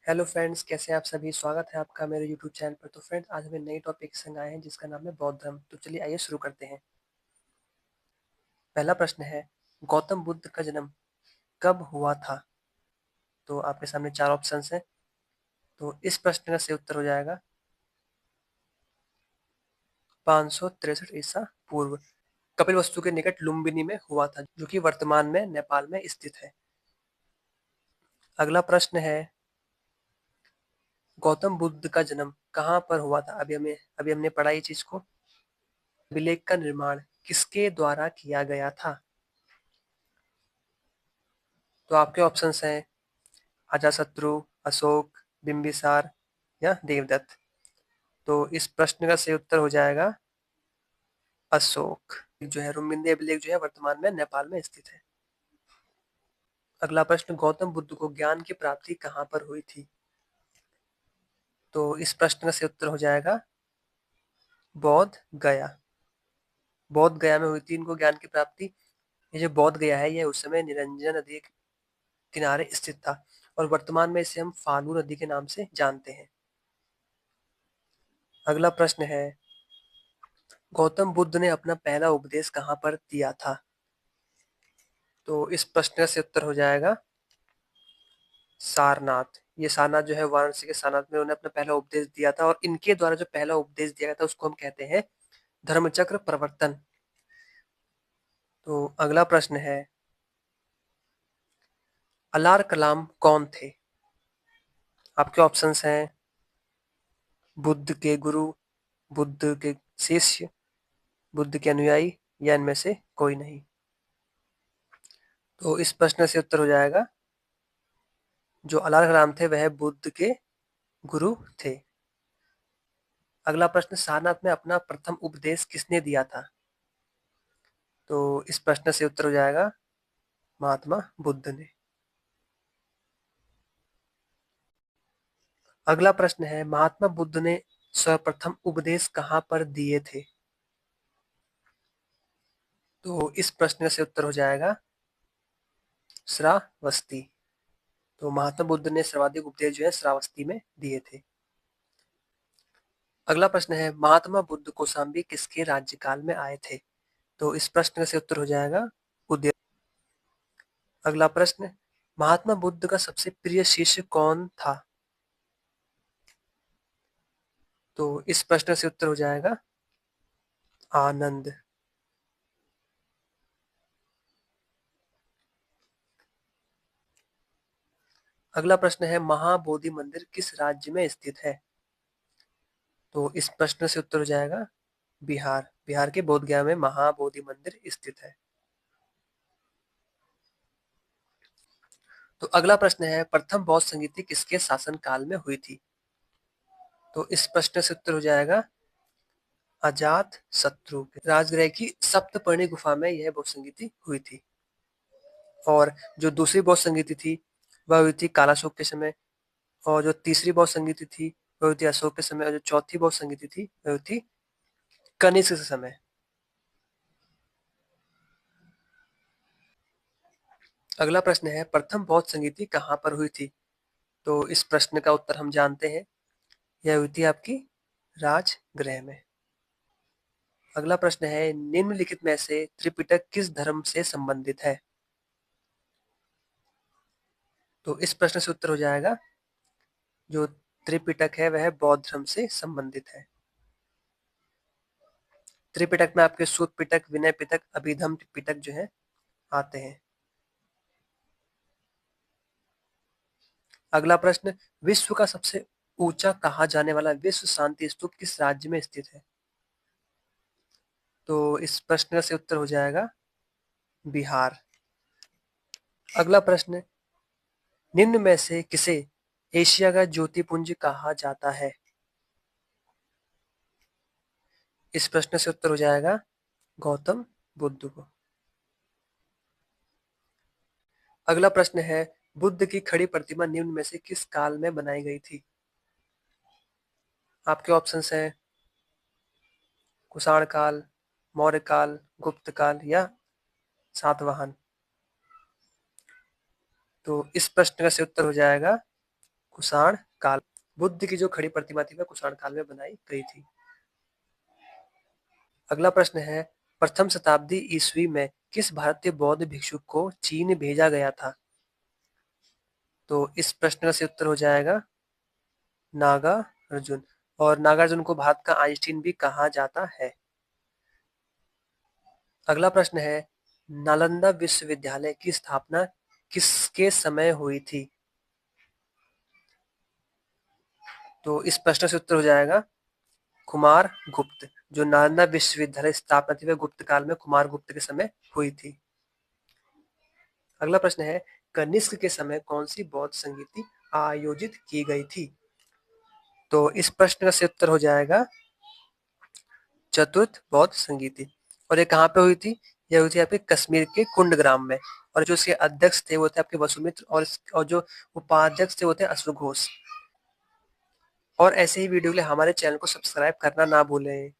Hello friends, कैसे हैं आप सभी। स्वागत है आपका मेरे यूट्यूब चैनल पर। तो फ्रेंड्स, आज हमें नई टॉपिक संग आए हैं जिसका नाम है बौद्ध धर्म। तो चलिए आइए शुरू करते हैं। पहला प्रश्न है, गौतम बुद्ध का जन्म कब हुआ था। तो आपके सामने चार ऑप्शंस हैं। तो इस प्रश्न का सही उत्तर हो जाएगा 563 ईसा पूर्व। कपिलवस्तु के निकट लुम्बिनी में हुआ था, जो कि वर्तमान में नेपाल में स्थित है। अगला प्रश्न है, गौतम बुद्ध का जन्म कहाँ पर हुआ था। अभी हमने पढ़ा ये चीज को। अभिलेख का निर्माण किसके द्वारा किया गया था। तो आपके ऑप्शंस हैं अजातशत्रु, अशोक, बिंबिसार या देवदत्त। तो इस प्रश्न का सही उत्तर हो जाएगा अशोक। जो है रुम्मिंदी अभिलेख जो है वर्तमान में नेपाल में स्थित है। अगला प्रश्न, गौतम बुद्ध को ज्ञान की प्राप्ति कहाँ पर हुई थी। तो इस प्रश्न का सही उत्तर हो जाएगा बौद्ध गया। बौद्ध गया में हुई थी इनको ज्ञान की प्राप्ति। ये जो बौद्ध गया है यह उस समय निरंजन नदी के किनारे स्थित था और वर्तमान में इसे हम फालू नदी के नाम से जानते हैं। अगला प्रश्न है, गौतम बुद्ध ने अपना पहला उपदेश कहाँ पर दिया था। तो इस प्रश्न का सही उत्तर हो जाएगा सारनाथ। ये सारनाथ जो है वाराणसी के सारनाथ में उन्होंने अपना पहला उपदेश दिया था और इनके द्वारा जो पहला उपदेश दिया गया था उसको हम कहते हैं धर्मचक्र प्रवर्तन। तो अगला प्रश्न है, अलार कलाम कौन थे। आपके ऑप्शंस हैं बुद्ध के गुरु, बुद्ध के शिष्य, बुद्ध के अनुयायी या इनमें से कोई नहीं। तो इस प्रश्न से उत्तर हो जाएगा जो अलार कलाम थे वह बुद्ध के गुरु थे। अगला प्रश्न, सारनाथ में अपना प्रथम उपदेश किसने दिया था। तो इस प्रश्न से उत्तर हो जाएगा महात्मा बुद्ध ने। अगला प्रश्न है, महात्मा बुद्ध ने सर्वप्रथम उपदेश कहाँ पर दिए थे। तो इस प्रश्न से उत्तर हो जाएगा श्रावस्ती। तो महात्मा बुद्ध ने सर्वाधिक उपदेश जो है श्रावस्ती में दिए थे। अगला प्रश्न है, महात्मा बुद्ध कौशाम्बी किसके राज्यकाल में आए थे। तो इस प्रश्न से उत्तर हो जाएगा उदय। अगला प्रश्न, महात्मा बुद्ध का सबसे प्रिय शिष्य कौन था। तो इस प्रश्न से उत्तर हो जाएगा आनंद। अगला प्रश्न है, महाबोधि मंदिर किस राज्य में स्थित है। तो इस प्रश्न से उत्तर हो जाएगा बिहार। बिहार के बोधगया में महाबोधि मंदिर स्थित है। तो अगला प्रश्न है, प्रथम बौद्ध संगीति किसके शासन काल में हुई थी। तो इस प्रश्न से उत्तर हो जाएगा अजात शत्रु। राजगृह की सप्तपर्णी गुफा में यह बौद्ध संगीति हुई थी। और जो दूसरी बौद्ध संगीति थी वह हुई थी कालाशोक के समय। और जो तीसरी बौद्ध संगीति थी वह हुई थी अशोक के समय। और जो चौथी बौद्ध संगीति थी वह हुई थी कनिष्क के समय। अगला प्रश्न है, प्रथम बौद्ध संगीति कहाँ पर हुई थी। तो इस प्रश्न का उत्तर हम जानते हैं, यह हुई थी आपकी राजगृह में। अगला प्रश्न है, निम्नलिखित में से त्रिपिटक किस धर्म से संबंधित है। तो इस प्रश्न से उत्तर हो जाएगा जो त्रिपिटक है वह बौद्ध धर्म से संबंधित है। त्रिपिटक में आपके सूत पिटक, विनय पिटक, अभिधम पिटक जो है आते हैं। अगला प्रश्न, विश्व का सबसे ऊंचा कहा जाने वाला विश्व शांति स्तूप किस राज्य में स्थित है। तो इस प्रश्न से उत्तर हो जाएगा बिहार। अगला प्रश्न, निम्न में से किसे एशिया का ज्योतिपुंज कहा जाता है। इस प्रश्न से उत्तर हो जाएगा गौतम बुद्ध को। अगला प्रश्न है, बुद्ध की खड़ी प्रतिमा निम्न में से किस काल में बनाई गई थी। आपके ऑप्शंस हैं कुषाण काल, मौर्य काल, गुप्त काल या सातवाहन। तो इस प्रश्न का सही उत्तर हो जाएगा कुषाण काल। बुद्ध की जो खड़ी प्रतिमा थी वह कुषाण काल में बनाई गई थी। अगला प्रश्न है, प्रथम शताब्दी ईस्वी में किस भारतीय बौद्ध भिक्षु को चीन भेजा गया था? तो इस प्रश्न का सही उत्तर हो जाएगा नागार्जुन। और नागार्जुन को भारत का आइंस्टीन भी कहा जाता है। अगला प्रश्न है, नालंदा विश्वविद्यालय की स्थापना किसके समय हुई थी? तो इस प्रश्न से उत्तर हो जाएगा कुमार गुप्त। जो नालंदा विश्वविद्यालय स्थापना थी वह गुप्त काल में कुमार गुप्त के समय हुई थी। अगला प्रश्न है, कनिष्क के समय कौन सी बौद्ध संगीति आयोजित की गई थी? तो इस प्रश्न का सही उत्तर हो जाएगा चतुर्थ बौद्ध संगीति। और ये कहाँ पे हुई थी? यह हुई थी आपके कश्मीर के कुंडग्राम में। और जो इसके अध्यक्ष थे वो थे आपके वसुमित्र, और जो उपाध्यक्ष थे वो थे अश्वघोष। और ऐसे ही वीडियो के लिए हमारे चैनल को सब्सक्राइब करना ना भूलें।